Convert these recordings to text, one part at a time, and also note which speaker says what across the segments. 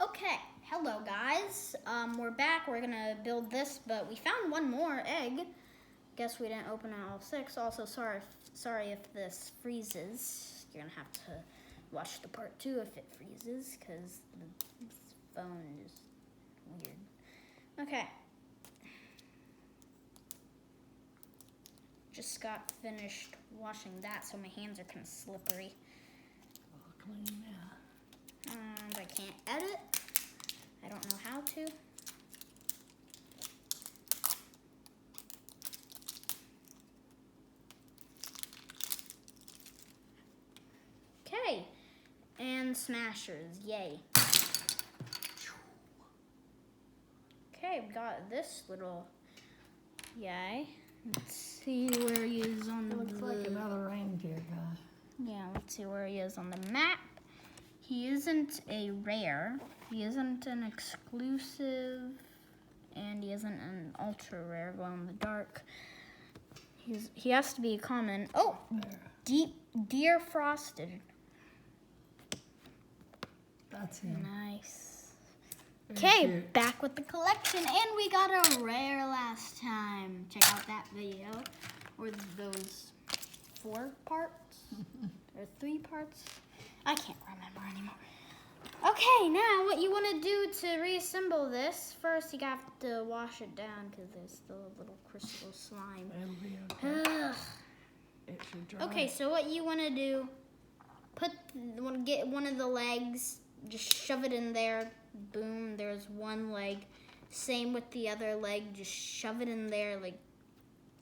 Speaker 1: Okay, hello guys. We're back. We're gonna build this, but we found one more egg. Guess we didn't open all 6. Also, sorry if this freezes. You're gonna have to watch the part 2 if it freezes, because the phone is weird. Okay. Just got finished washing that, so my hands are kind of slippery.
Speaker 2: All clean now.
Speaker 1: And I can't edit. I don't know how to. Okay. And smashers, yay. Okay, we got this little yay. Let's see where he is on the...
Speaker 2: It looks like another reindeer guy.
Speaker 1: Yeah, let's see where he is on the map. He isn't a rare, he isn't an exclusive, and he isn't an ultra rare, glow in the dark. He has to be a common. Oh, deer frosted.
Speaker 2: That's him.
Speaker 1: Nice.
Speaker 2: Very
Speaker 1: Okay,
Speaker 2: cute.
Speaker 1: back with the collection, and we got a rare last time. Check out that video, or those 4 parts, or 3 parts. I can't remember anymore. Okay, now what you want to do to reassemble this, first you have to wash it down because there's still a little crystal slime.
Speaker 2: It'll be okay.
Speaker 1: Ugh.
Speaker 2: It should dry.
Speaker 1: Okay, so what you want to do, get one of the legs, just shove it in there. Boom, there's one leg. Same with the other leg, just shove it in there like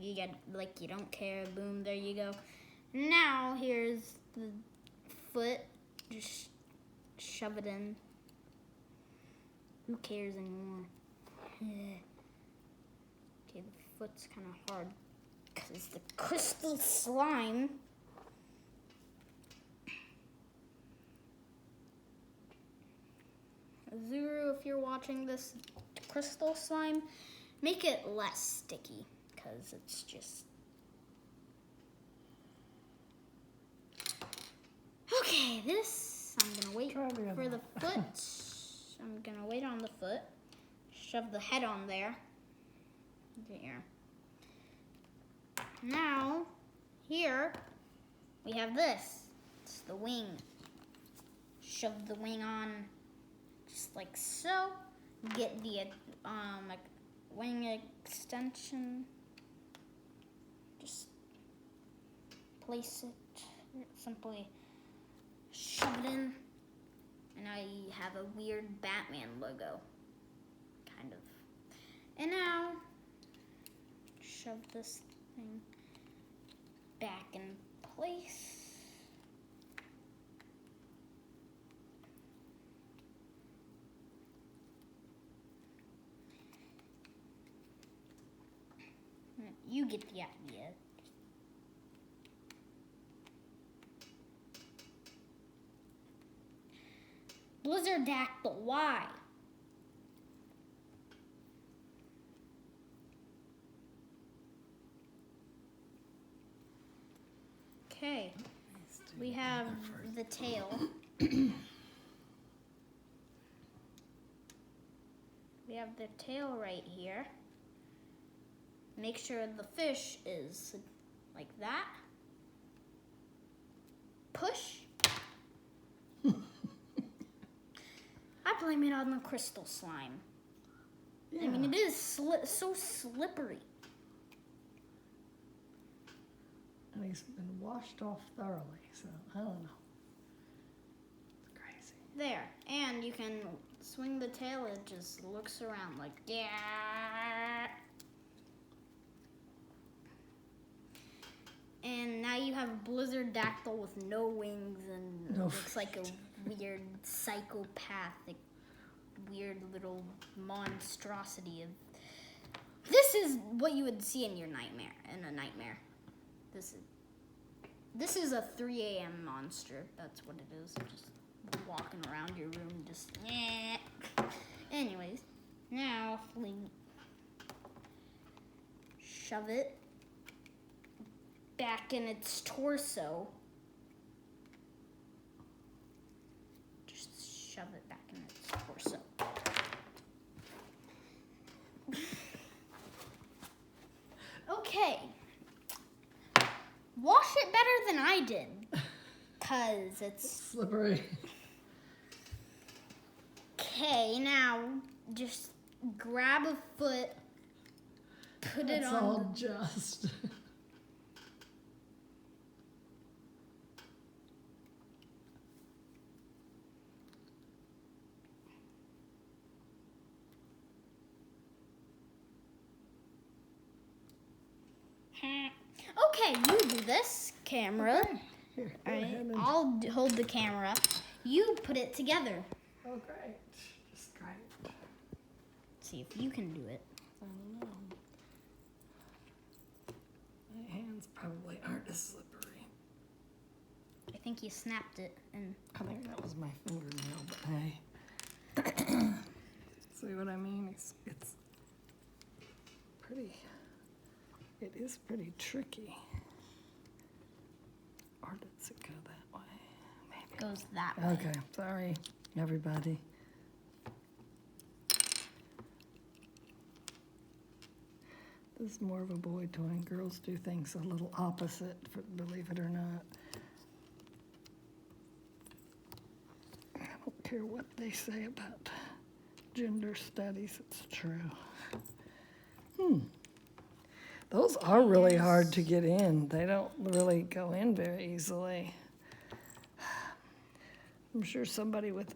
Speaker 1: you don't care. Boom, there you go. Now here's the foot, just shove it in. Who cares anymore? Okay, the foot's kind of hard because it's the crystal slime. Zuru, if you're watching this, crystal slime, make it less sticky because it's just... Okay, this, I'm gonna wait for the foot. I'm gonna wait on the foot. Shove the head on there. There. Now, here, we have this. It's the wing. Shove the wing on just like so. Get the like wing extension. Just place it simply. Shove it in, and now you have a weird Batman logo, kind of. And now, shove this thing back in place. You get the idea. Blizzard dacttel, why? Okay, we have the tail. We have the tail right here. Make sure the fish is like that. Push. I blame it on the crystal slime.
Speaker 2: Yeah.
Speaker 1: I mean, it is so slippery.
Speaker 2: And he's been washed off thoroughly, so I don't know. It's crazy.
Speaker 1: There, and you can swing the tail, it just looks around like, yeah. And now you have Blizzard dacttel with no wings and looks like a weird psychopathic, weird little monstrosity. This is what you would see in your nightmare, This is a 3 a.m. monster. That's what it is. Just walking around your room, just Anyways, now if we shove it back in its torso. Just shove it back in its torso. I did. Because it's...
Speaker 2: Slippery.
Speaker 1: Okay, now just grab a foot, put it
Speaker 2: That's
Speaker 1: on.
Speaker 2: all just.
Speaker 1: Okay, you do this, camera.
Speaker 2: Okay. Here, go
Speaker 1: All right,
Speaker 2: ahead and-
Speaker 1: I'll hold the camera. You put it together.
Speaker 2: Oh, great. Just great.
Speaker 1: See if you can do it.
Speaker 2: I don't know. My hands probably aren't as slippery.
Speaker 1: I think you snapped it, and
Speaker 2: I think that was my fingernail, but hey. See what I mean? It's pretty, it is pretty tricky. Or does it go that way? Maybe.
Speaker 1: it goes that way.
Speaker 2: Okay, sorry, everybody. This is more of a boy toy. Girls do things a little opposite, believe it or not. I don't care what they say about gender studies, it's true. Those are really hard to get in. They don't really go in very easily. I'm sure somebody with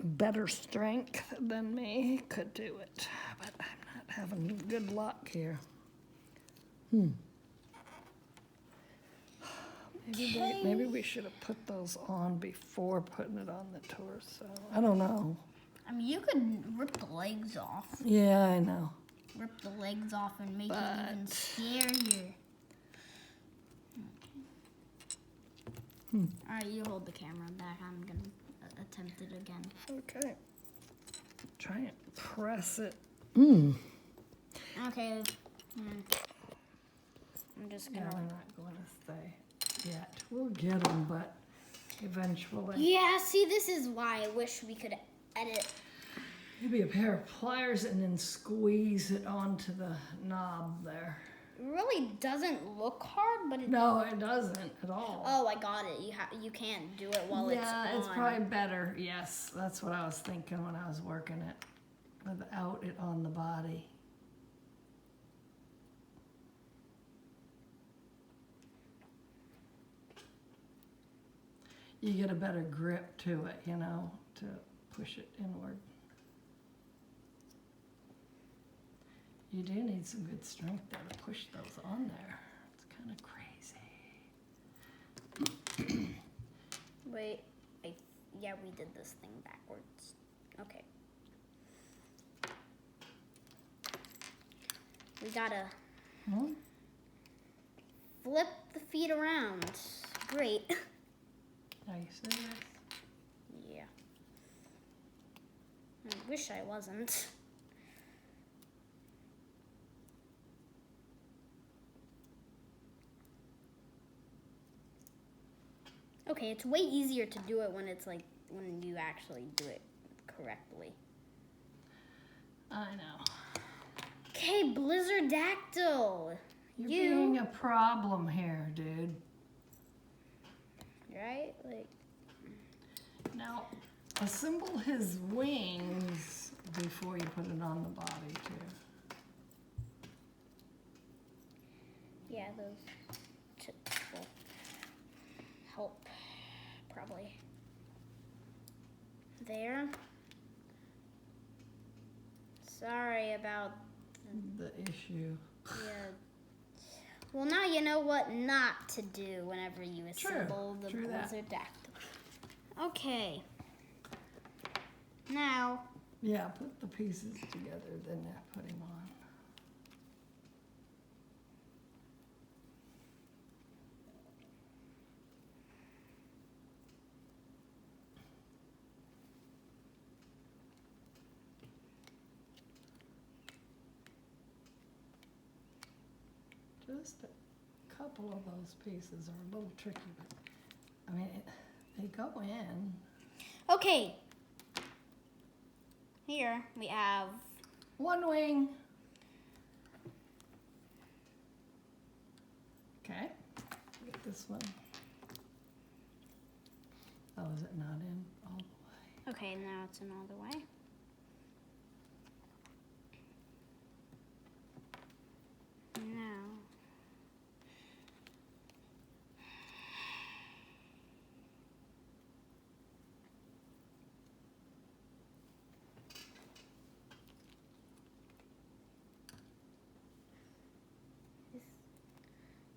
Speaker 2: better strength than me could do it, but I'm not having good luck here. Maybe we should have put those on before putting it on the torso. I don't know.
Speaker 1: I mean, you could rip the legs off.
Speaker 2: Yeah, I know.
Speaker 1: Rip the legs off and make it even
Speaker 2: But-
Speaker 1: scarier. All right, you hold the camera back. I'm gonna attempt it again.
Speaker 2: Okay. Try and press it.
Speaker 1: Okay. I'm just
Speaker 2: Yeah,
Speaker 1: gonna.
Speaker 2: we're not going to stay yet. We'll get them, but eventually.
Speaker 1: Yeah. See, this is why I wish we could edit.
Speaker 2: Maybe a pair of pliers and then squeeze it onto the knob there.
Speaker 1: It really doesn't look hard, but it.
Speaker 2: No, it doesn't at all.
Speaker 1: Oh, I got it. You can't do it while it's on.
Speaker 2: Yeah, it's probably better. Yes, that's what I was thinking when I was working it, without it on the body. You get a better grip to it, you know, to push it inward. You do need some good strength there to push those on there. It's kind of crazy.
Speaker 1: Wait. Yeah, we did this thing backwards. Okay. We gotta flip the feet around. Great.
Speaker 2: Are you serious?
Speaker 1: Yeah. I wish I wasn't. Okay, it's way easier to do it when it's like when you actually do it correctly.
Speaker 2: I know.
Speaker 1: Okay, Blizzard Dactyl.
Speaker 2: You're being a problem here, dude.
Speaker 1: Right? Like,
Speaker 2: Now, assemble his wings before you put it on the body, too.
Speaker 1: yeah, those tips will help, probably. There. Sorry about
Speaker 2: The issue.
Speaker 1: yeah. Well, now you know what not to do whenever you assemble the
Speaker 2: true that.
Speaker 1: Blizzard Dactyl. Okay. Now,
Speaker 2: Yeah, put the pieces together, then put him on. Just a couple of those pieces are a little tricky, but I mean, they go in.
Speaker 1: okay. Here we have
Speaker 2: One wing. Okay, get this one Oh, is it not in all the way?
Speaker 1: Okay, now it's in all the way. Now.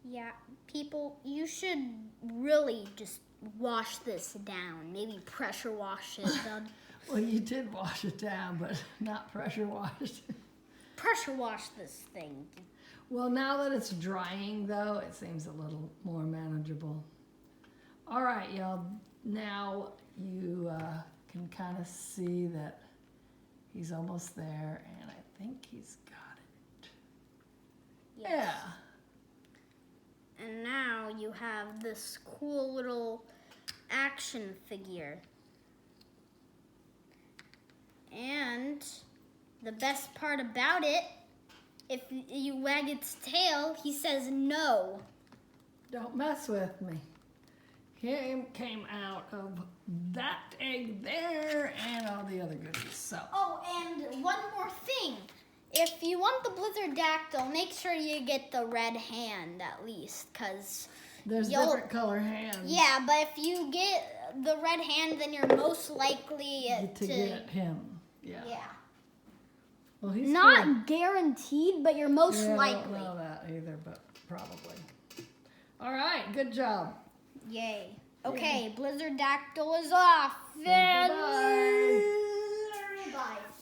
Speaker 1: Yeah, people, you should really just wash this down. Maybe pressure wash it.
Speaker 2: Well, you did wash it down, but not pressure washed.
Speaker 1: Pressure wash this thing.
Speaker 2: Well, now that it's drying, though, it seems a little more manageable. All right, y'all. Now you can kind of see that he's almost there, and I think he's got it.
Speaker 1: Yes.
Speaker 2: Yeah.
Speaker 1: And now you have this cool little action figure. And the best part about it, if you wag its tail, he says no.
Speaker 2: Don't mess with me. He came out of that egg there and all the other goodies. So.
Speaker 1: Oh, and one more thing. If you want the Blizzard Dactyl, make sure you get the red hand at least, because
Speaker 2: there's different color hands.
Speaker 1: Yeah, but if you get the red hand, then you're most likely
Speaker 2: to get him. Yeah.
Speaker 1: Yeah.
Speaker 2: Well, he's
Speaker 1: not guaranteed, but you're most likely.
Speaker 2: I don't know that either, but probably. All right, good job.
Speaker 1: Yay. Okay, Blizzard Dactyl is off.
Speaker 2: Bye-bye.